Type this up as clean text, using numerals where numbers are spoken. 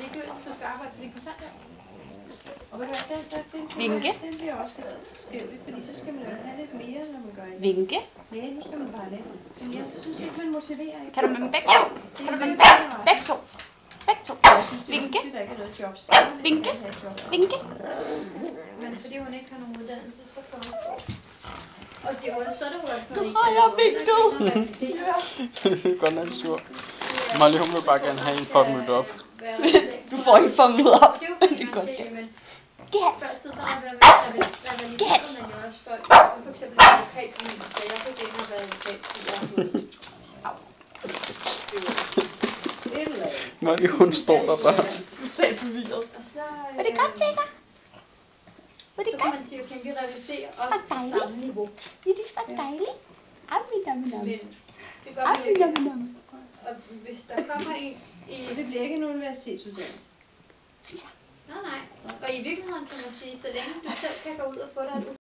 ligegyldigt, hvis du skal arbejde på din kontanthjælp. Og ved du hvad, Vinke. den bliver også skæv, fordi så skal man jo have lidt mere, når man gør det. Vinke. Nej, nu skal man bare lidt. Men jeg synes ikke, man motiverer ikke. Kan du med dem begge to? Kan du med dem begge to? Begge to. Jeg synes, det er Vinke. hyggeligt, der ikke er noget job. Vinke. Vinke. Men fordi hun ikke har nogen uddannelse, så får hun få. Og så er det jo også noget, Ej, jeg vinket. ikke Godt nok sur. Molly, hun vil bare gerne have en for at møde op. Du får ikke for at møde op. Det er jo fordi, Det er man godt. siger, men Yes. før i tiden, der har været med, der man jo også for eksempel en advokatfamilie, så jeg fik ikke været advokat, fordi jeg har fået Molly, hun står der bare. Selv forvirret. Og så, Var det godt, Tessa? Var det så kan godt? man sige, kan vi revidere Det var op til dejligt. samme niveau. Ja, det var dejligt. Ammi, nammi, nammi. Men det gør Ammi, vi ikke. nammi, nammi. Og hvis der kommer en i... Det bliver ikke en universitetsuddannelse. Nej. Og i virkeligheden kan man sige, så længe du selv kan gå ud og få dig et